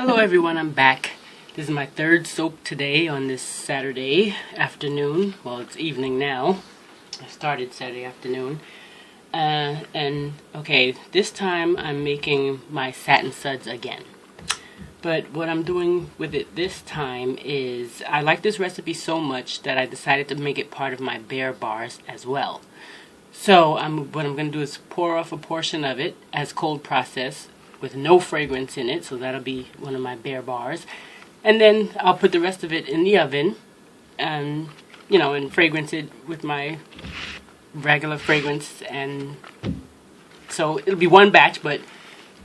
Hello everyone, I'm back. This is my third soap today on this Saturday afternoon. Well, it's evening now. I started Saturday afternoon. Okay, this time I'm making my Satin Suds again. But what I'm doing with it this time is, I like this recipe so much that I decided to make it part of my bear bars as well. So what I'm going to do is pour off a portion of it as cold process with no fragrance in it, so that'll be one of my bear bars. And then I'll put the rest of it in the oven and, and fragrance it with my regular fragrance. And so it'll be one batch, but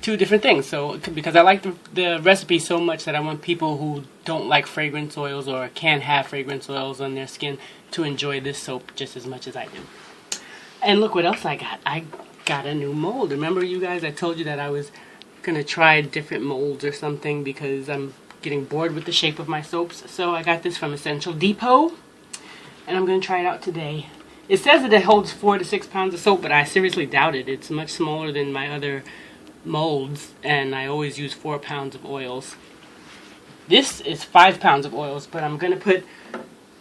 two different things. So because I like the recipe so much that I want people who don't like fragrance oils or can't have fragrance oils on their skin to enjoy this soap just as much as I do. And look what else I got. I got a new mold. Remember, you guys, I told you that I was going to try different molds or something because I'm getting bored with the shape of my soaps. So I got this from Essential Depot, and I'm going to try it out today. It says that it holds 4 to 6 pounds of soap, but I seriously doubt it. It's much smaller than my other molds, and I always use 4 pounds of oils. This is 5 pounds of oils, but I'm going to put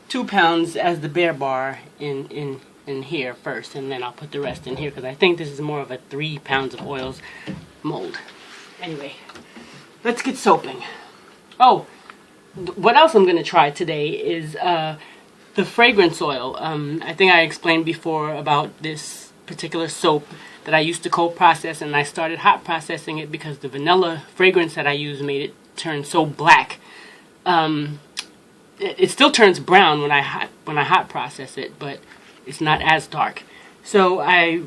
2 pounds as the bear bar in here first, and then I'll put the rest in here because I think this is more of a 3 pounds of oils mold. Anyway, let's get soaping. Oh, what else I'm going to try today is the fragrance oil. I think I explained before about this particular soap that I used to cold process, and I started hot processing it because the vanilla fragrance that I used made it turn so black. It still turns brown when I hot process it, but it's not as dark. So I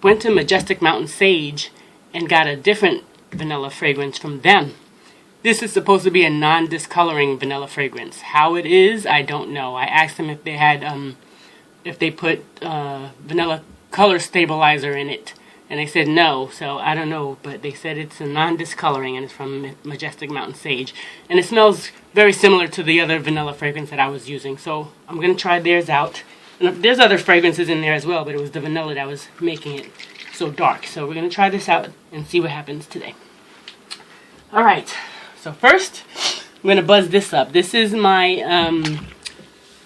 went to Majestic Mountain Sage and got a different vanilla fragrance from them. This is supposed to be a non-discoloring vanilla fragrance. How it is, I don't know. I asked them if they had, if they put vanilla color stabilizer in it, and they said no. So I don't know, but they said it's a non-discoloring, and it's from Majestic Mountain Sage, and it smells very similar to the other vanilla fragrance that I was using. So I'm gonna try theirs out. And there's other fragrances in there as well, but it was the vanilla that was making it so dark. So we're going to try this out and see what happens today. Alright, so first I'm going to buzz this up. This is my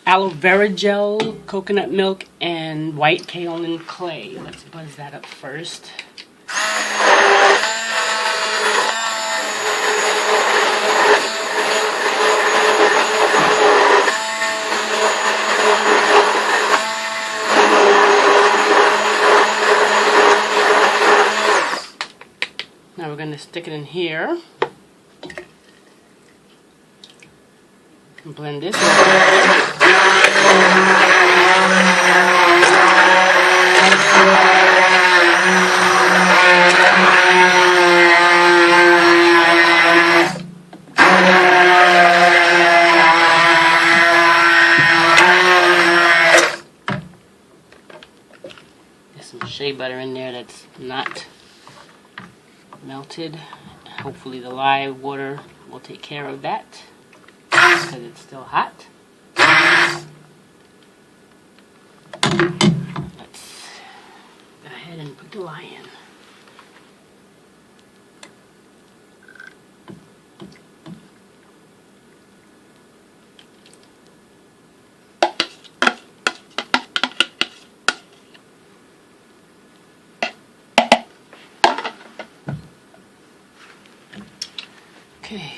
aloe vera gel, coconut milk, and white kaolin clay. Let's buzz that up first. Now we're going to stick it in here and blend this. There's some shea butter in there that's not melted. Hopefully the live water will take care of that because it's still hot. Let's go ahead and put the lye in. Okay.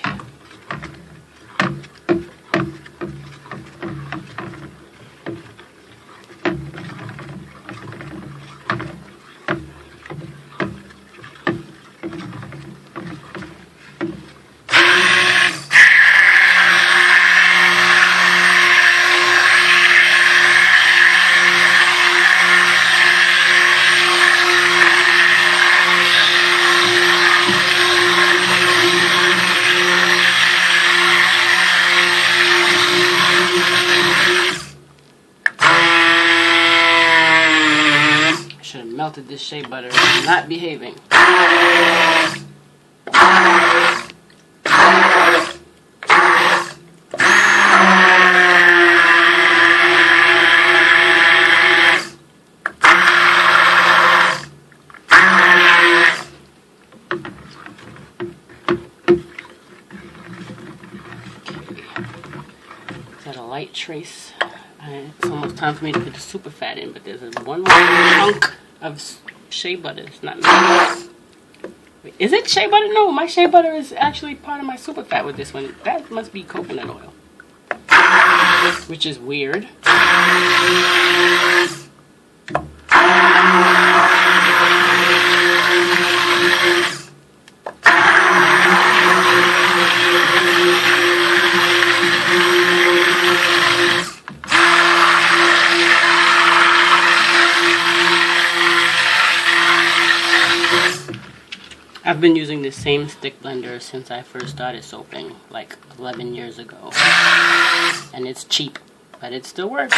Melted this shea butter. It's not behaving. light trace. It's almost time for me to put the super fat in, but there's one more chunk of shea butter. It's not mixed. Wait, is it shea butter? No, my shea butter is actually part of my super fat with this one. That must be coconut oil, which is weird. I've been using the same stick blender since I first started soaping, like 11 years ago. And it's cheap, but it still works.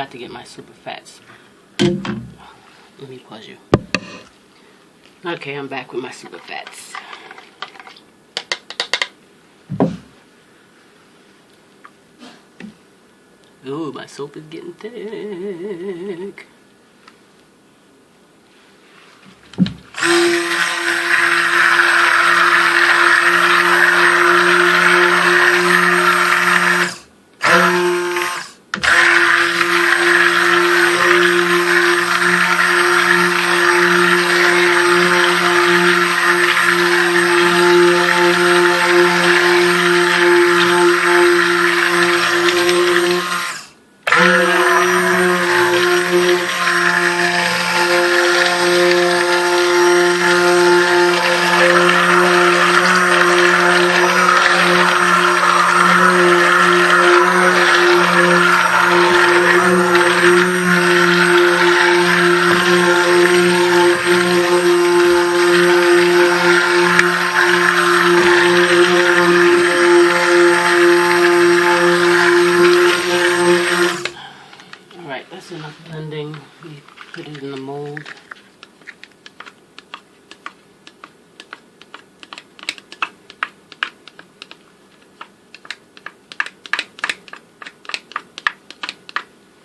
To get my super fats. Let me pause you. Okay, I'm back with my super fats. Ooh, my soap is getting thick. That's enough blending. We put it in the mold.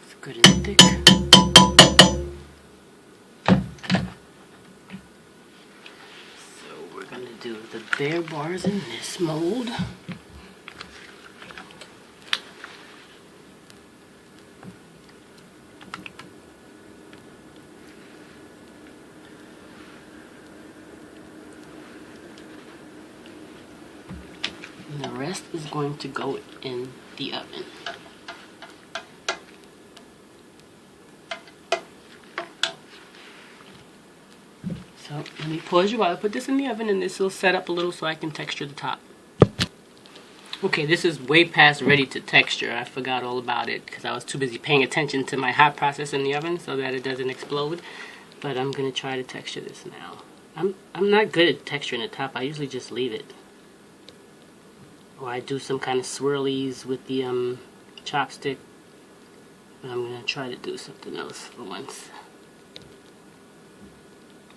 It's good and thick. So we're going to do the bare bars in this mold. And the rest is going to go in the oven. So let me pause you while I put this in the oven, and this will set up a little so I can texture the top. Okay, this is way past ready to texture. I forgot all about it because I was too busy paying attention to my hot process in the oven so that it doesn't explode. But I'm gonna try to texture this now. I'm not good at texturing the top. I usually just leave it. Or I do some kind of swirlies with the chopstick. But I'm going to try to do something else for once.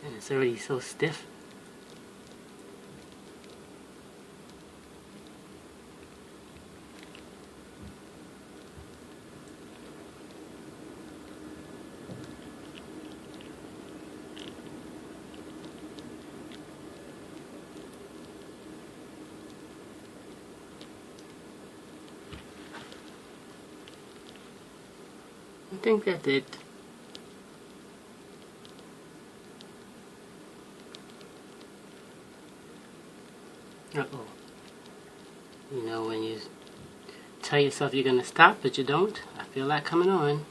And it's already so stiff. I think that's it. Uh-oh. You know when you tell yourself you're going to stop, but you don't? I feel that coming on.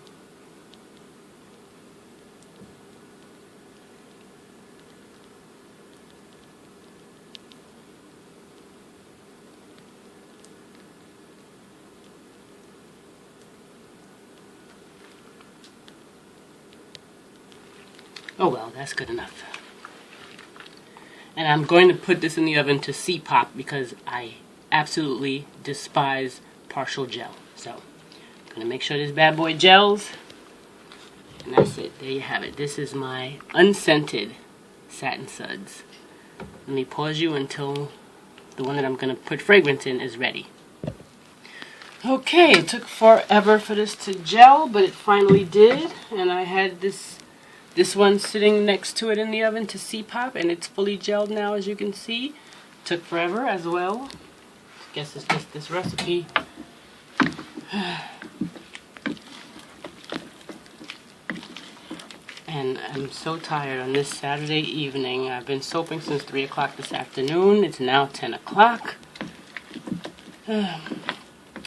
Oh well, that's good enough. And I'm going to put this in the oven to HPOP because I absolutely despise partial gel. So, I'm going to make sure this bad boy gels. And that's it. There you have it. This is my unscented Satin Suds. Let me pause you until the one that I'm going to put fragrance in is ready. Okay, it took forever for this to gel, but it finally did. And I had this one sitting next to it in the oven to CPOP, and it's fully gelled now, as you can see. Took forever as well. Guess it's just this recipe. And I'm so tired on this Saturday evening. I've been soaping since 3 o'clock this afternoon. It's now 10 o'clock. I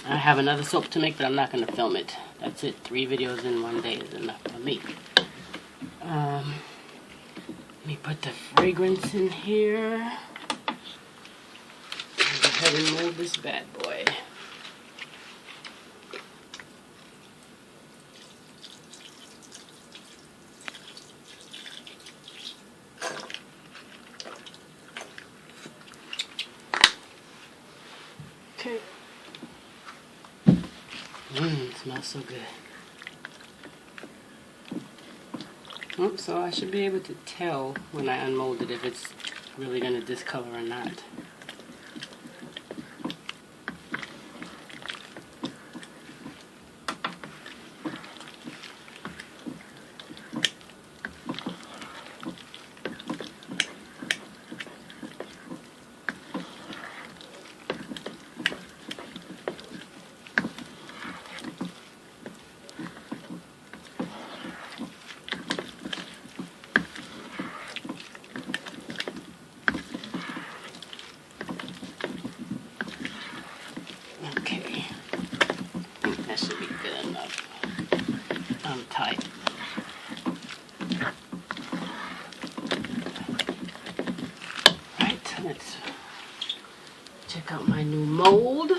have another soap to make, but I'm not going to film it. That's it. 3 videos in one day is enough for me. Let me put the fragrance in here. Go ahead and mold this bad boy. Okay. It smells so good. So I should be able to tell when I unmold it if it's really going to discolor or not. Okay, I think that should be good enough. I'm tight. Right, let's check out my new mold.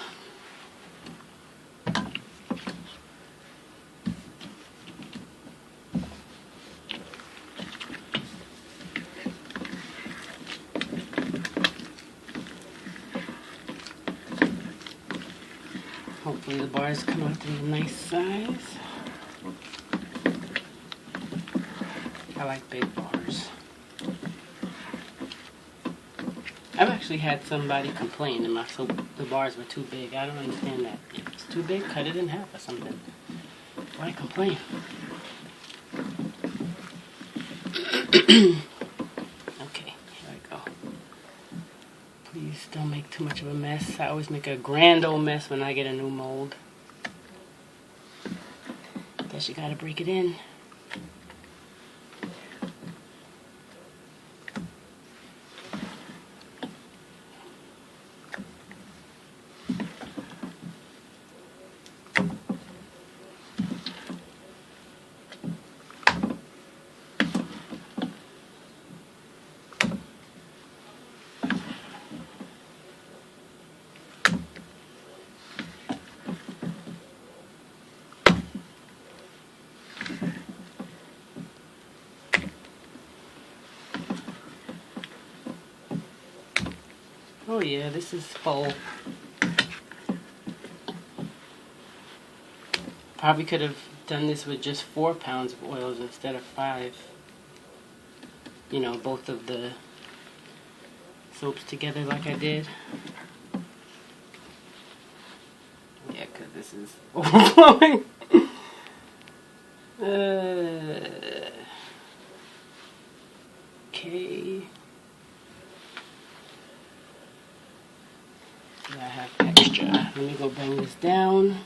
Hopefully the bars come out in a nice size. I like big bars. I've actually had somebody complain that the bars were too big. I don't understand that. If it's too big, cut it in half or something. Why complain? Okay, here I go. Please don't make too much of a mess. I always make a grand old mess when I get a new mold. Guess you gotta break it in. Oh yeah, this is full. Probably could have done this with just 4 pounds of oils instead of 5. You know, both of the soaps together like I did. Yeah, because this is overflowing. Okay. I have extra. Let me go bring this down.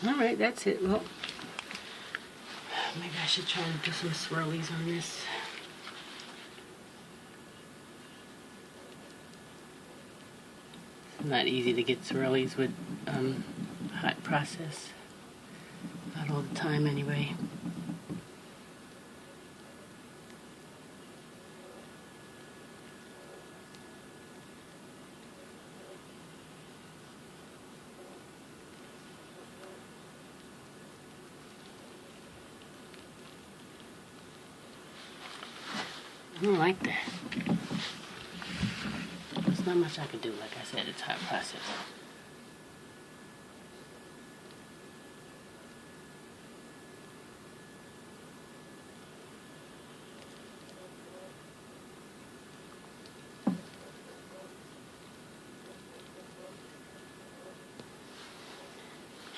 Alright, that's it. Well, maybe I should try to do some swirlies on this. It's not easy to get swirlies with hot process. Not all the time anyway. I don't like that. There's not much I can do. Like I said, it's hot process.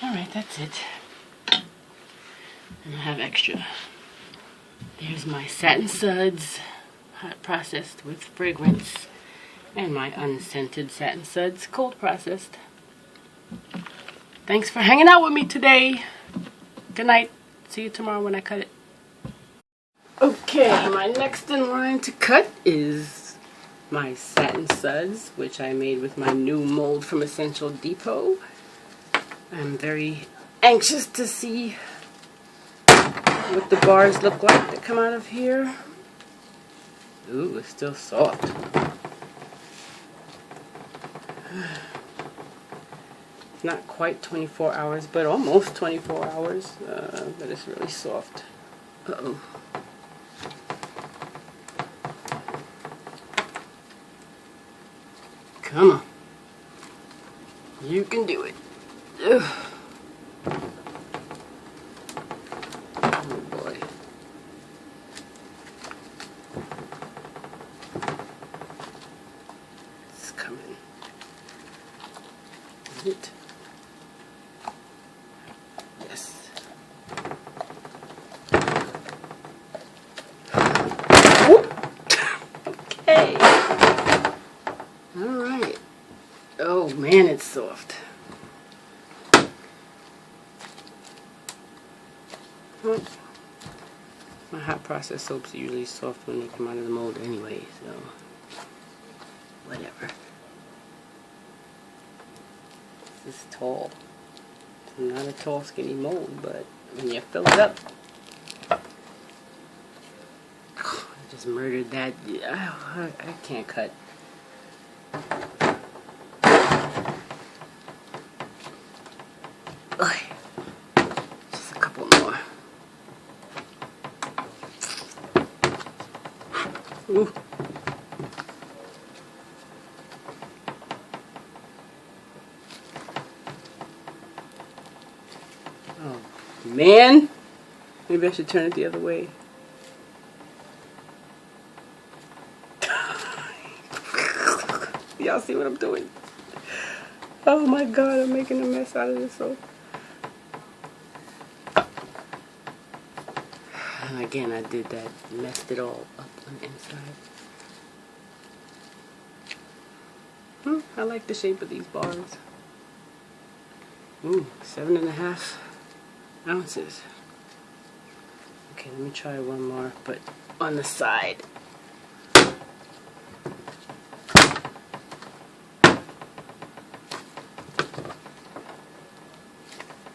Alright, that's it. And I have extra. There's my Satin Suds, hot processed with fragrance, and my unscented Satin Suds, cold processed. Thanks for hanging out with me today. Good night. See you tomorrow when I cut it. Okay, my next in line to cut is my Satin Suds, which I made with my new mold from Essential Depot. I'm very anxious to see what the bars look like that come out of here. Ooh, it's still soft. It's not quite 24 hours, but almost 24 hours. But it's really soft. Uh-oh. Come on. You can do it. Ugh. Oh boy. It's coming. Is it? Yes. Okay. Alright. Oh man, it's soft. Well, my hot process soaps are usually soft when they come out of the mold anyway, so whatever. This is tall. It's not a tall, skinny mold, but when you fill it up, I just murdered that. I can't cut. Okay. Just a couple more. Ooh. Oh, man. Maybe I should turn it the other way. Y'all see what I'm doing? Oh my god, I'm making a mess out of this soap. And again, I did that, messed it all up on the inside. I like the shape of these bars. Ooh, 7.5 ounces. Okay, let me try one more, but on the side.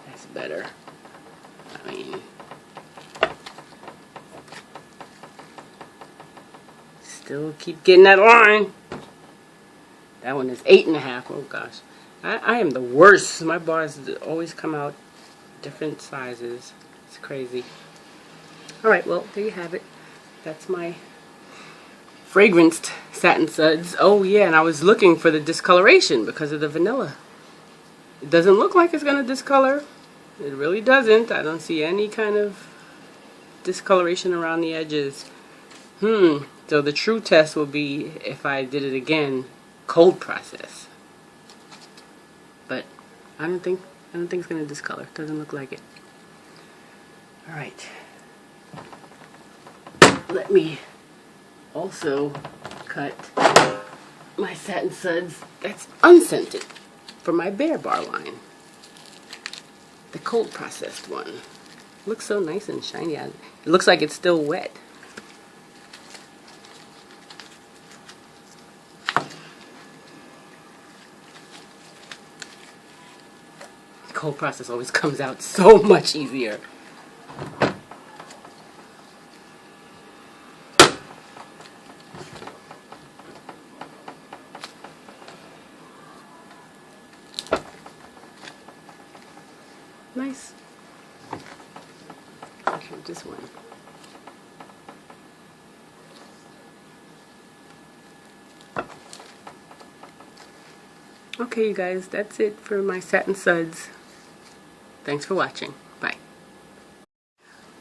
That's better. I mean, still keep getting that line. That one is 8.5. Oh gosh. I am the worst. My bars always come out different sizes. It's crazy. Alright, well, there you have it. That's my fragranced Satin Suds. Oh yeah, and I was looking for the discoloration because of the vanilla. It doesn't look like it's going to discolor. It really doesn't. I don't see any kind of discoloration around the edges. So the true test will be if I did it again, cold process. But I don't think it's going to discolor. It doesn't look like it. All right. Let me also cut my Satin Suds that's unscented for my Bear Bar line. The cold processed one. Looks so nice and shiny. It looks like it's still wet. Cold process always comes out so much easier. Nice. Okay, just one. Okay, you guys, that's it for my Satin Suds. Thanks for watching. Bye.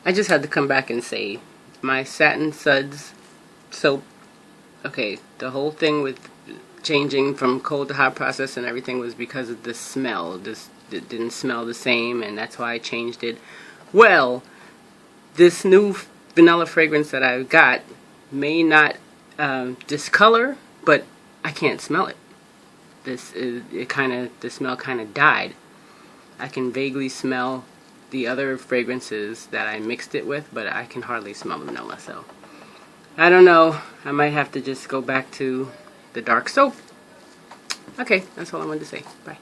I just had to come back and say, my Satin Suds soap, okay, the whole thing with changing from cold to hot process and everything was because of the smell. It didn't smell the same, and that's why I changed it. Well, this new vanilla fragrance that I've got may not discolor, but I can't smell it. The smell kind of died. I can vaguely smell the other fragrances that I mixed it with, but I can hardly smell the vanilla, so I don't know. I might have to just go back to the dark soap. Okay, that's all I wanted to say. Bye.